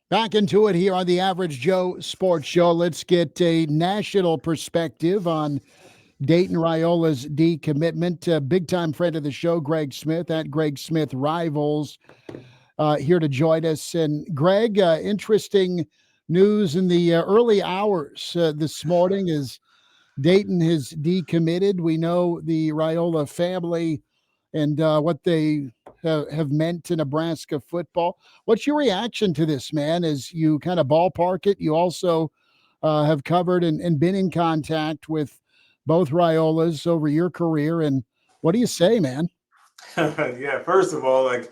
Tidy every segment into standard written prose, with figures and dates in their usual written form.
Back into it here on the Average Joe Sports Show. Let's get a national perspective on Dayton Raiola's decommitment. Big time friend of the show, Greg Smith at Greg Smith Rivals, here to join us. And Greg, interesting news in the early hours this morning is Dayton has decommitted. We know the Raiola family and what they have meant to Nebraska football. What's your reaction to this, man, as you kind of ballpark it? You also have covered and been in contact with both Raiolas over your career. And what do you say, man? Yeah, first of all, that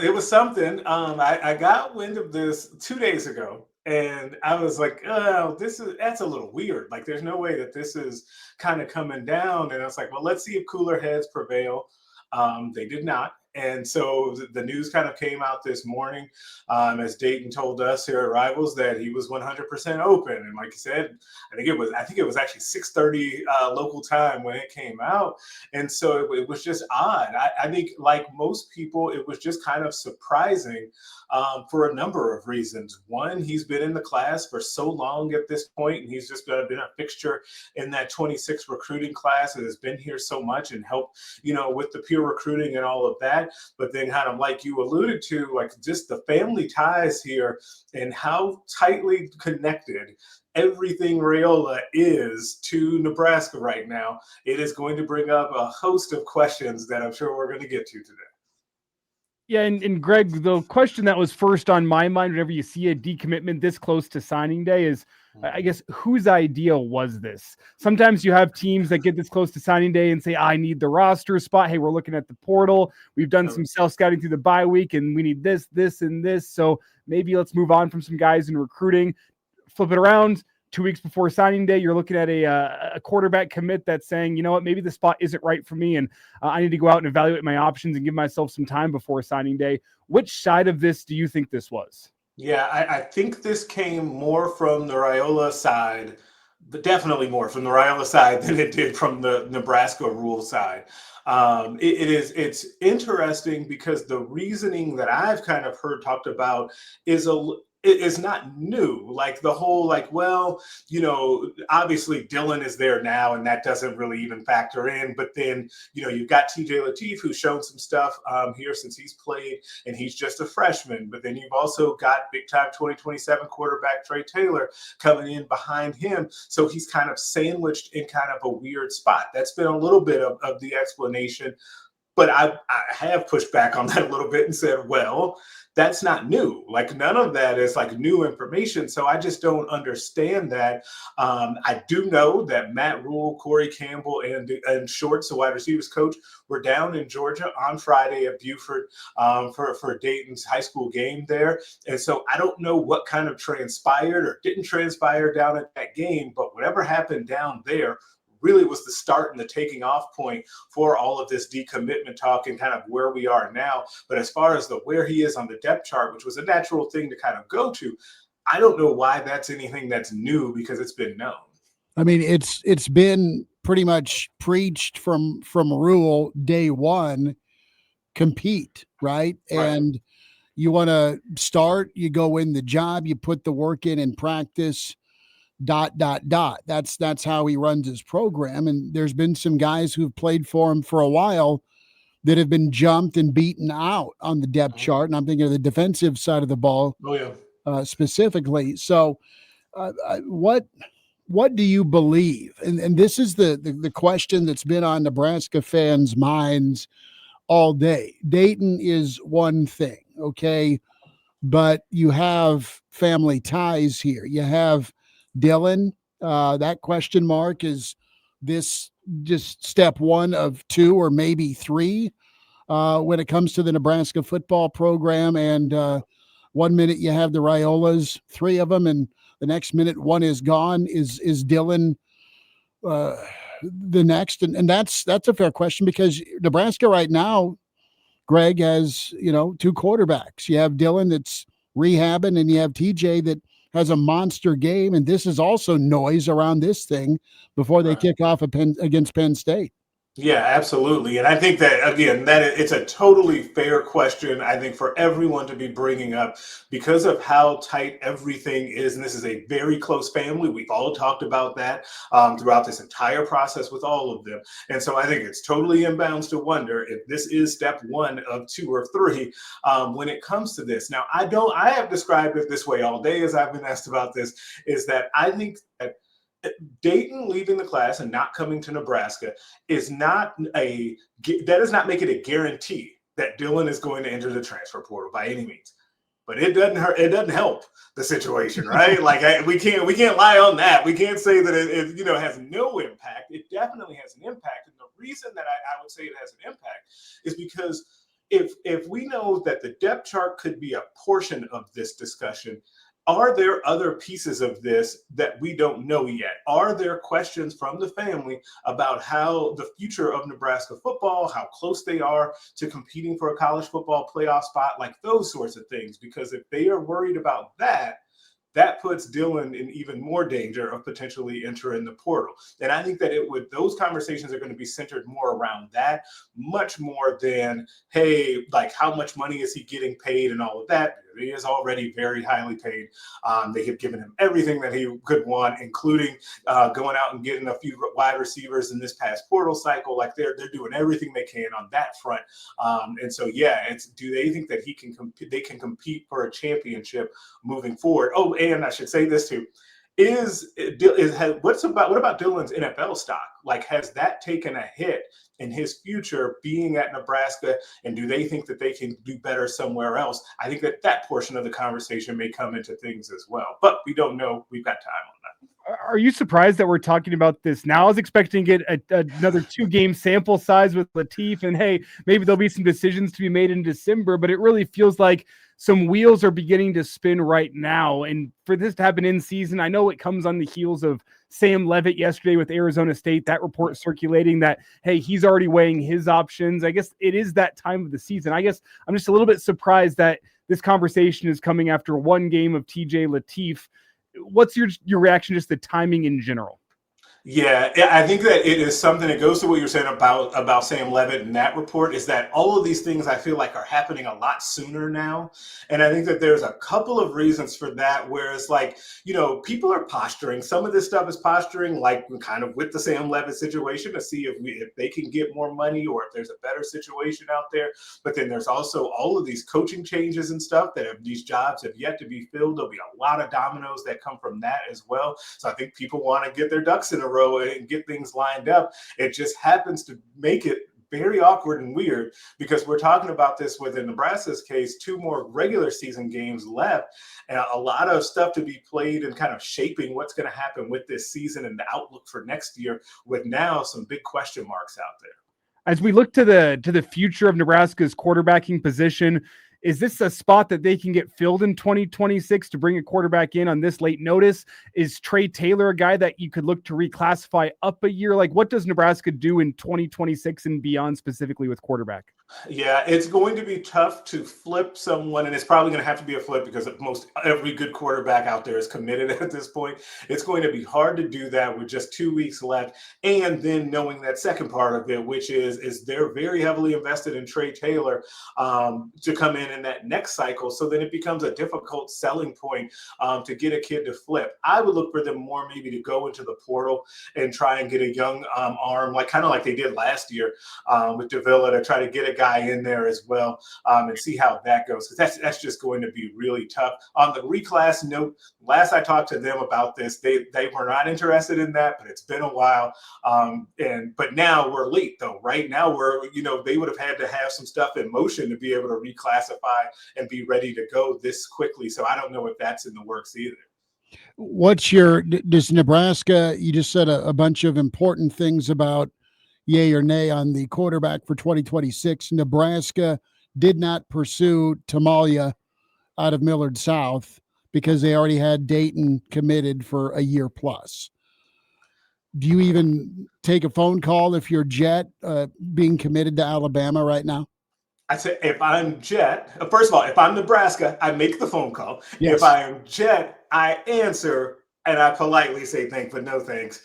it was something. I got wind of this 2 days ago, and I was like, "Oh, that's a little weird. Like, there's no way that this is kind of coming down." And I was like, "Well, let's see if cooler heads prevail." They did not. And so the news kind of came out this morning, as Dayton told us here at Rivals that he was 100% open. And like you said, I think it was actually 6:30 local time when it came out. And so it was just odd. I think, like most people, it was just kind of surprising, for a number of reasons. One, he's been in the class for so long at this point, and he's just been a fixture in that 26 recruiting class and has been here so much and helped, with the peer recruiting and all of that. But then, kind of like you alluded to, like just the family ties here and how tightly connected everything Raiola is to Nebraska right now, it is going to bring up a host of questions that I'm sure we're going to get to today. Yeah, and Greg, the question that was first on my mind whenever you see a decommitment this close to signing day is, I guess, whose idea was this? Sometimes you have teams that get this close to signing day and say, I need the roster spot. Hey, we're looking at the portal. We've done some self-scouting through the bye week, and we need this, this, and this. So maybe let's move on from some guys in recruiting. Flip it around. 2 weeks before signing day, you're looking at a quarterback commit that's saying, you know what, maybe the spot isn't right for me, and I need to go out and evaluate my options and give myself some time before signing day. Which side of this do you think this was? Yeah, I think this came more from the Raiola side, but definitely more from the Raiola side than it did from the Nebraska rule side. It's interesting because the reasoning that I've kind of heard talked about is is not new. Like the whole, like, well, obviously Dylan is there now, and that doesn't really even factor in. But then, you've got TJ Latif, who's shown some stuff here since he's played, and he's just a freshman. But then you've also got big time 2027 quarterback Trey Taylor coming in behind him. So he's kind of sandwiched in kind of a weird spot. That's been a little bit of the explanation. But I have pushed back on that a little bit and said, well, that's not new. Like, none of that is like new information. So I just don't understand that. I do know that Matt Rule, Corey Campbell, and Shorts, the wide receivers coach, were down in Georgia on Friday at Buford, for Dayton's high school game there. And so I don't know what kind of transpired or didn't transpire down at that game, but whatever happened down there really was the start and the taking off point for all of this decommitment talk and kind of where we are now. But as far as where he is on the depth chart, which was a natural thing to kind of go to, I don't know why that's anything that's new because it's been known. I mean, it's been pretty much preached from Rule day one. Compete, right? Right. And you want to start, you go in the job, you put the work in practice, dot dot dot. That's how he runs his program. And there's been some guys who've played for him for a while that have been jumped and beaten out on the depth chart. And I'm thinking of the defensive side of the ball, Oh, yeah. specifically. So, what do you believe? And this is the question that's been on Nebraska fans' minds all day. Dayton is one thing, okay, but you have family ties here. You have Dylan. That question mark, is this just step one of two or maybe three when it comes to the Nebraska football program? And 1 minute you have the Raiolas, three of them, and the next minute one is gone. Is Dylan uh, the next? And that's a fair question because Nebraska right now, Greg, has two quarterbacks. You have Dylan that's rehabbing, and you have TJ that has a monster game. And this is also noise around this thing before they Right. kick off against Penn State. Yeah, absolutely. And I think that, again, it's a totally fair question, I think, for everyone to be bringing up because of how tight everything is. And this is a very close family. We've all talked about that throughout this entire process with all of them. And so I think it's totally inbounds to wonder if this is step one of two or three when it comes to this. Now, I have described it this way all day as I've been asked about this, is that I think that Dayton leaving the class and not coming to Nebraska is not that does not make it a guarantee that Dylan is going to enter the transfer portal by any means. But it doesn't hurt. It doesn't help the situation, right? Like we can't lie on that. We can't say that it has no impact. It definitely has an impact, and the reason that I would say it has an impact is because if we know that the depth chart could be a portion of this discussion, are there other pieces of this that we don't know yet? Are there questions from the family about how the future of Nebraska football, how close they are to competing for a college football playoff spot, like those sorts of things? Because if they are worried about that, that puts Dylan in even more danger of potentially entering the portal. And I think that those conversations are going to be centered more around that, much more than, hey, like how much money is he getting paid and all of that. He is already very highly paid. They have given him everything that he could want, including going out and getting a few wide receivers in this past portal cycle. Like they're doing everything they can on that front. And so, yeah, do they think that they can compete for a championship moving forward? Oh, and I should say this too. What about Dylan's NFL stock? Like, has that taken a hit in his future being at Nebraska? And do they think that they can do better somewhere else? I think that portion of the conversation may come into things as well, but we don't know. We've got time on that. Are you surprised that we're talking about this now? I was expecting to get another 2-game sample size with Latif, and hey, maybe there'll be some decisions to be made in December, but it really feels like some wheels are beginning to spin right now. And for this to happen in season, I know it comes on the heels of Sam Levitt yesterday with Arizona State, that report circulating that, hey, he's already weighing his options. I guess it is that time of the season. I guess I'm just a little bit surprised that this conversation is coming after one game of TJ Latif. What's your reaction, just the timing in general? Yeah, I think that it is something that goes to what you're saying about Sam Levitt and that report, is that all of these things I feel like are happening a lot sooner now. And I think that there's a couple of reasons for that, whereas like, people are posturing. Some of this stuff is posturing, like kind of with the Sam Levitt situation, to see if they can get more money or if there's a better situation out there. But then there's also all of these coaching changes and stuff these jobs have yet to be filled. There'll be a lot of dominoes that come from that as well. So I think people want to get their ducks in a row and get things lined up. It just happens to make it very awkward and weird because we're talking about this within Nebraska's case, 2 more regular season games left and a lot of stuff to be played and kind of shaping what's going to happen with this season and the outlook for next year, with now some big question marks out there. As we look to the future of Nebraska's quarterbacking position, is this a spot that they can get filled in 2026 to bring a quarterback in on this late notice? Is Trey Taylor a guy that you could look to reclassify up a year? Like, what does Nebraska do in 2026 and beyond, specifically with quarterback? Yeah, it's going to be tough to flip someone, and it's probably going to have to be a flip because most every good quarterback out there is committed at this point. It's going to be hard to do that with just 2 weeks left, and then knowing that second part of it, which is they're very heavily invested in Trey Taylor to come in that next cycle. So then it becomes a difficult selling point to get a kid to flip. I would look for them more maybe to go into the portal and try and get a young arm, kind of like they did last year with Davila, to try to get a guy in there as well and see how that goes, because that's just going to be really tough. On the reclass note, last I talked to them about this, they were not interested in that, but it's been a while. But now we're late though. Right now they would have had to have some stuff in motion to be able to reclassify and be ready to go this quickly. So I don't know if that's in the works either. Does Nebraska, you just said a bunch of important things about yay or nay on the quarterback for 2026. Nebraska did not pursue Tamalia out of Millard South because they already had Dayton committed for a year plus. Do you even take a phone call if you're Jet being committed to Alabama right now? I say if I'm Jet, first of all, if I'm Nebraska, I make the phone call. Yes. If I am Jet, I answer And I politely say thanks, but no thanks.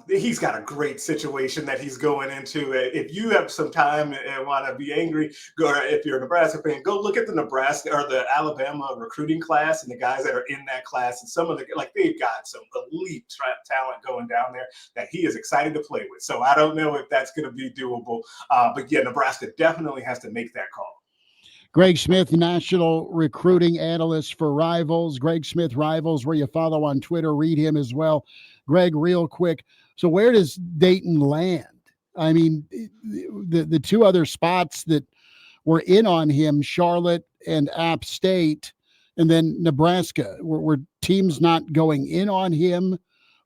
He's got a great situation that he's going into. If you have some time and want to be angry, go. Or if you're a Nebraska fan, go look at the Nebraska or the Alabama recruiting class and the guys that are in that class. And some of the they've got some elite talent going down there that he is excited to play with. So I don't know if that's going to be doable. But yeah, Nebraska definitely has to make that call. Greg Smith, national recruiting analyst for Rivals. Greg Smith Rivals, where you follow on Twitter, read him as well. Greg, real quick. So where does Dayton land? I mean, the two other spots that were in on him, Charlotte and App State, and then Nebraska, were teams not going in on him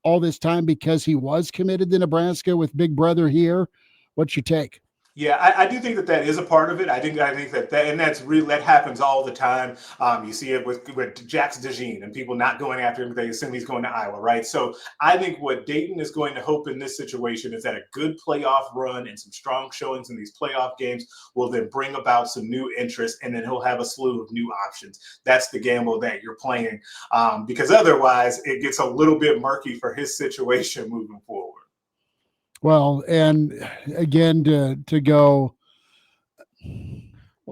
all this time because he was committed to Nebraska with Big Brother here? What's your take? Yeah, I do think that is a part of it. I think that and that's really, that happens all the time. You see it with Jax DeJean and people not going after him. They assume he's going to Iowa, right? So I think what Dayton is going to hope in this situation is that a good playoff run and some strong showings in these playoff games will then bring about some new interest, and then he'll have a slew of new options. That's the gamble that you're playing, because otherwise it gets a little bit murky for his situation moving forward. Well, and again, to go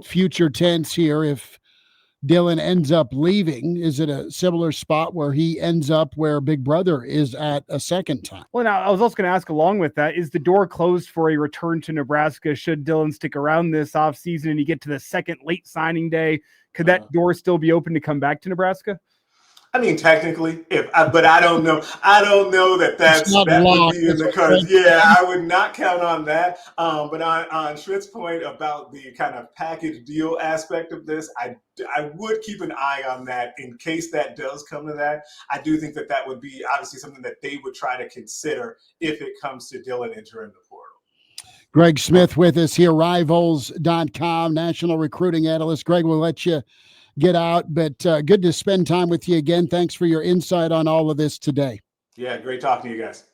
future tense here, if Dylan ends up leaving, is it a similar spot where he ends up where Big Brother is at a second time? Well, now I was also going to ask along with that, is the door closed for a return to Nebraska should Dylan stick around this offseason and you get to the second late signing day? Could that door still be open to come back to Nebraska? I mean, technically, but I don't know. I don't know that would be in the cards. Yeah, I would not count on that. But on Schmidt's point about the kind of package deal aspect of this, I would keep an eye on that in case that does come to that. I do think that would be obviously something that they would try to consider if it comes to Dylan entering the portal. Greg Smith with us here, Rivals.com, national recruiting analyst. Greg, we'll let you get out, but good to spend time with you again. Thanks for your insight on all of this today. Yeah, great talking to you guys.